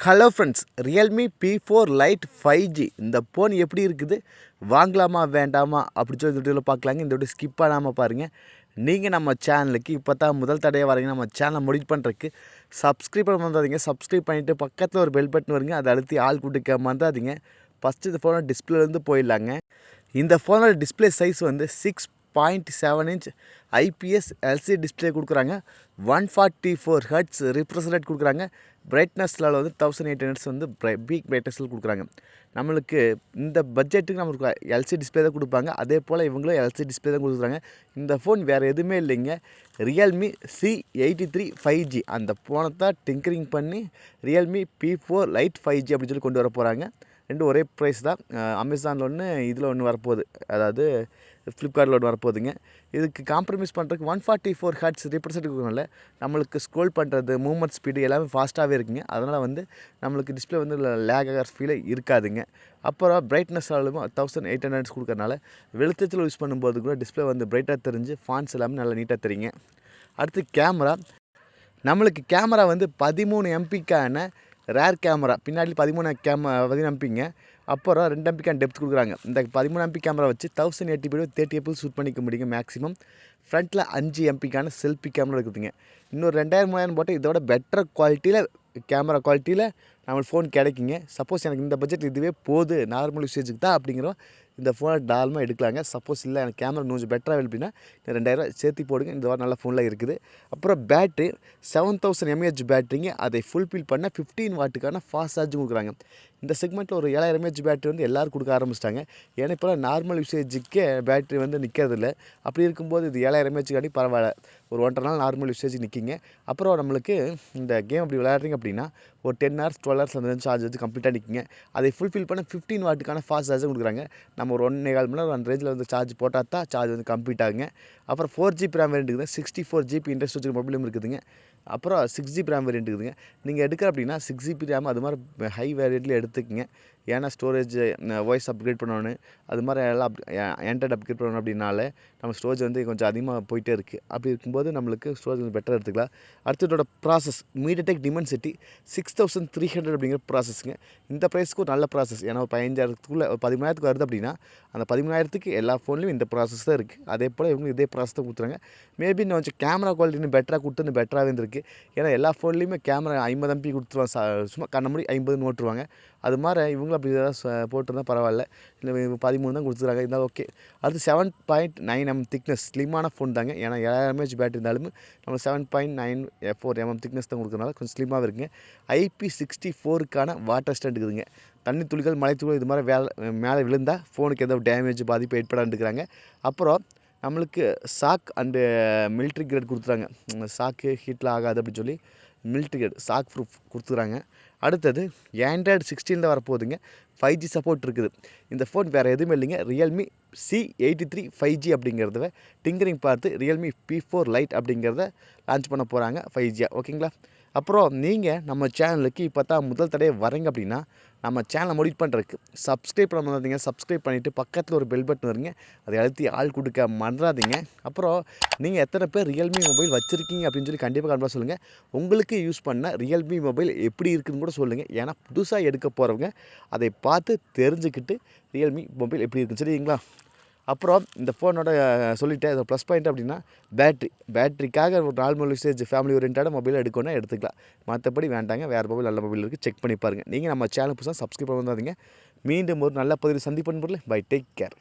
Hello friends, Realme P4 Lite 5G இந்த phone எப்படி இருக்குது, வாங்கலாமா வேண்டாமா அப்படி சொல்லி இந்த வீடியோவில் பார்க்கலாங்க. இந்த வீடியோ ஸ்கிப் பண்ணாமல் பாருங்கள். நீங்கள் நம்ம சேனலுக்கு இப்போ தான் முதல் தடையாக வரீங்க, நம்ம சேனலை முடிவு பண்ணுறதுக்கு சப்ஸ்கிரைப் பண்ண மறந்துடாதீங்க. சப்ஸ்கிரைப் பண்ணிவிட்டு பக்கத்தில் ஒரு பெல் பட்டன் வருங்க, அதை அழுத்தி ஆள் கொடுக்க மறந்துடாதீங்க. ஃபஸ்ட்டு இந்த ஃபோனோட டிஸ்பிளேலேருந்து போயிடலாங்க. இந்த ஃபோனோட டிஸ்பிளே சைஸ் வந்து 6.7 இன்ச் ஐபிஎஸ் எல்சிடி டிஸ்பிளே கொடுக்குறாங்க. 144 ஹெர்ட்ஸ் ரிஃப்ரெஷ் ரேட் கொடுக்குறாங்க. பிரைட்னஸில் வந்து 1800 வந்து பீக் பிரைட்னஸில் கொடுக்குறாங்க. நம்மளுக்கு இந்த பட்ஜெட்டுக்கு நம்மளுக்கு எல்சிடி டிஸ்பிளே தான் கொடுப்பாங்க. அதே போல் இவங்களும் எல்சிடி டிஸ்பிளே தான் கொடுக்குறாங்க. இந்த ஃபோன் வேறு எதுவுமே இல்லைங்க, Realme C83 5G அந்த ஃபோனை தான் டிங்கரிங் பண்ணி Realme P4 Lite 5G அப்படின்னு சொல்லி கொண்டு வர போகிறாங்க. ரெண்டும் ஒரே ப்ரைஸ் தான். அமேசானில் ஒன்று, இதில் ஒன்று வரப்போகுது, அதாவது ஃப்ளிப்கார்ட்டில் ஒன்று வரப்போகுதுங்க. இதுக்கு காம்ப்ரமைஸ் பண்ணுறதுக்கு 144 ஹெர்ட்ஸ் ரிப்ரசன்ட் கொடுக்கறனால நம்மளுக்கு ஸ்க்ரோல் பண்ணுறது, மூவ்மெண்ட் ஸ்பீடு எல்லாமே ஃபாஸ்ட்டாகவே இருக்குங்க. அதனால் வந்து நம்மளுக்கு டிஸ்பிளே வந்து லேக் ஆகிற ஃபீலே இருக்காதுங்க. அப்புறம் பிரைட்னஸ் அளவும் 1800 கொடுக்கறனால வெளிச்சத்தில் யூஸ் பண்ணும்போது கூட டிஸ்பிளே வந்து பிரைட்டாக தெரிஞ்சு ஃபான்ஸ் எல்லாமே நல்லா நீட்டாக தெரியுங்க. அடுத்து கேமரா. நம்மளுக்கு கேமரா வந்து 13 எம்பிக்கான ரேர் கேமரா, பின்னாடி 13 எம்பிங்க. அப்புறம் 2 எம்பிக்கான டெப்த் கொடுக்குறாங்க. இந்த 13 எம்பி கேமரா வச்சு 1080p 30 fps ஷூட் பண்ணிக்க முடியுங்க மேக்ஸிமம். ஃப்ரண்ட்டில் 5 எம்பிக்கான செல்ஃபி கேமரா இருக்குதுங்க. இன்னொரு 2000-3000 போட்டு இதோட பெட்டர் குவாலிட்டியில் கேமரா குவாலிட்டியில் நம்மளுக்கு ஃபோன் கிடைக்குங்க. சப்போஸ் எனக்கு இந்த பட்ஜெட் இதுவே போது, நார்மல் யூசேஜுக்கு தான் அப்படிங்கிறோம், இந்த ஃபோனை தாராளமாக எடுக்கலாங்க. சப்போஸ் இல்லை எனக்கு கேமரா கொஞ்சம் பெட்டராக வேணும் அப்படின்னா 2000 சேர்த்து போடுங்க. இந்த வாரம் நல்ல ஃபோனில் இருக்குது. அப்புறம் பேட்ரி 7000 mAh பேட்ரிங்க. அதை ஃபுல்ஃபில் பண்ண 15 வாட்டுக்கான ஃபாஸ்ட் சார்ஜும் கொடுக்குறாங்க. இந்த செக்மெண்ட்டில் ஒரு 7000 mAh பேட்ரி வந்து எல்லோரும் கொடுக்க ஆரம்பிச்சிட்டாங்க. ஏன்னா இப்போலாம் நார்மல் யூசேஜுக்கே பேட்ரி வந்து நிற்கிறதில்ல. அப்படி இருக்கும்போது இது 7000 mAh காட்டி பரவாயில்ல, ஒரு 1.5 நாள் நார்மல் யூசேஜ் நிற்கிங்க. அப்புறம் நம்மளுக்கு இந்த கேம் அப்படி விளையாடுறீங்க அப்படின்னா ஒரு 10 hours 12 hours அந்த சார்ஜ் வச்சு கம்ப்ளீட்டாக நிற்கிங்க. அதை ஃபுல்ஃபில் பண்ண 15 வாட்டுக்கான ஃபாஸ்ட் சார்ஜும் கொடுக்குறாங்க. நம்ம ஒரு 1.25 மணி நேரம் அந்த ரேஞ்சில் வந்து சார்ஜ் போட்டால் தான் சார்ஜ் வந்து கம்ப்ளீட் ஆகுங்க. அப்புறம் 4GB ரேம் வேரியன்ட் இருக்குது, 64GB இன்டர்னல் ஸ்டோரேஜ் மொபைலும் இருக்குதுங்க. அப்புறம் 6GB ரேம் வேரியன்ட் இருக்குதுங்க. நீங்கள் எடுக்கிற அப்படின்னா 6GB ரேம் அது மாதிரி ஹை வேரியண்ட்டில் எடுத்துக்கங்க. ஏன்னா ஸ்டோரேஜ் வாய்ஸ் அப்கிரேட் பண்ணணும், அது மாதிரி எல்லாம் ஆண்ட்ராய்டு அப்கிரேட் பண்ணணும் அப்படின்னால நம்ம ஸ்டோரேஜ் வந்து கொஞ்சம் அதிகமாக போயிட்டே இருக்குது. அப்படி இருக்கும்போது நம்மளுக்கு ஸ்டோரேஜ் கொஞ்சம் பெட்டராக எடுத்துக்கலாம். அடுத்ததோட ப்ராசஸ் MediaTek Dimensity 6300 அப்படிங்கிற ப்ராசஸ்ங்க. இந்த ப்ரைஸ்க்கு ஒரு நல்ல ப்ராசஸ். ஏன்னா 15,000க்குள்ளே 13,000க்கு வருது அப்படின்னா அந்த 13,000க்கு எல்லா ஃபோன்லேயும் இந்த ப்ராசஸ் தான் இருக்குது. அதே போல் இவங்க இதே ப்ராசஸ் தான் கொடுத்துறாங்க. மேபி இன்னும் கொஞ்சம் கேமரா குவாலிட்டி இன்னும் பெட்டராக கொடுத்து இன்னும் பெட்டராகவே இருந்திருக்கு. ஏன்னா எல்லா ஃபோன்லேயுமே கேமரா 50 MP கொடுத்துருவாங்க, சும்மா கண்ண முடி 50 ஓட்டுருவாங்க. அது மாதிரி இவங்களும் அப்படி ஏதாவது போட்டிருந்தால் பரவாயில்ல. இல்லை 13 தான் கொடுத்துருக்காங்க, இருந்தாலும் ஓகே. அடுத்து 7.9 mm திக்னஸ், ஸ்லிம்மான ஃபோன் தாங்க. ஏன்னா 7000 mAh பேட்டரி இருந்தாலும் நம்ம 7.94 mm திக்னஸ் தான் கொடுக்குறதுனால கொஞ்சம் ஸ்லிம்மாகவே இருக்குங்க. IP64க்கான வாட்டர் ஸ்டாண்ட் இருக்குதுங்க. தண்ணி துளிகள், மழை துளிகள் இது மாதிரி மேலே விழுந்தால் ஃபோனுக்கு ஏதோ டேமேஜ் பாதிப்பு ஏற்படாதுக்கிறாங்க. அப்புறம் நம்மளுக்கு சாக் அண்டு மிலிட்ரி கிரேட் கொடுத்துறாங்க. சாக்கு ஹீட்டில் ஆகாது அப்படின்னு சொல்லி மிலிட்ரி கிரேட் சாக் ப்ரூஃப் கொடுத்துறாங்க. அடுத்தது ஆண்ட்ராய்டு 16 வரப்போகுதுங்க. 5G சப்போர்ட் இருக்குது. இந்த ஃபோன் வேறு எதுவுமே இல்லைங்க, Realme C83 5G அப்படிங்கிறத டிங்கரிங் பார்த்து Realme P4 Lite அப்படிங்கிறத லான்ச் பண்ண போகிறாங்க 5G. ஓகேங்களா? அப்புறம் நீங்கள் நம்ம சேனலுக்கு இப்போ தான் முதல் தடவை வரீங்க அப்படின்னா நம்ம சேனலை முடிவு பண்ணுறதுக்கு சப்ஸ்கிரைப் பண்ண மறந்துடாதீங்க. சப்ஸ்கிரைப் பண்ணிவிட்டு பக்கத்தில் ஒரு பெல் பட்டன் வருங்க, அதை அழுத்தி ஆள் கொடுக்க மறந்துடாதீங்க. அப்புறம் நீங்கள் எத்தனை பேர் Realme மொபைல் வச்சுருக்கீங்க அப்படின்னு சொல்லி கண்டிப்பாக கண்டிப்பாக சொல்லுங்கள். உங்களுக்கு யூஸ் பண்ண Realme மொபைல் எப்படி இருக்குதுன்னு கூட சொல்லுங்கள். ஏன்னா புதுசாக எடுக்க போகிறவங்க அதை பார்த்து தெரிஞ்சுக்கிட்டு Realme மொபைல் எப்படி இருக்குன்னு சரிங்களா? அப்புறம் இந்த ஃபோனோட சொல்லிவிட்டேன், இதோட ப்ளஸ் பாயிண்ட் அப்படின்னா பேட்டரிக்காக ஒரு நார்மல் யூசேஜ் ஃபேமிலி ஓரியன்டான மொபைல் எடுக்கணும்னா எடுத்துக்கலாம். மற்றபடி வேண்டாங்க, வேறு மொபைல் நல்ல மொபைல் இருக்குது, செக் பண்ணி பாருங்கள். நீங்கள் நம்ம சேனல் புதுசாக சப்ஸ்கிரைப் பண்ண வந்தாதீங்க. மீண்டும் ஒரு நல்ல பதிவில் சந்திப்பேன். Bye, take care.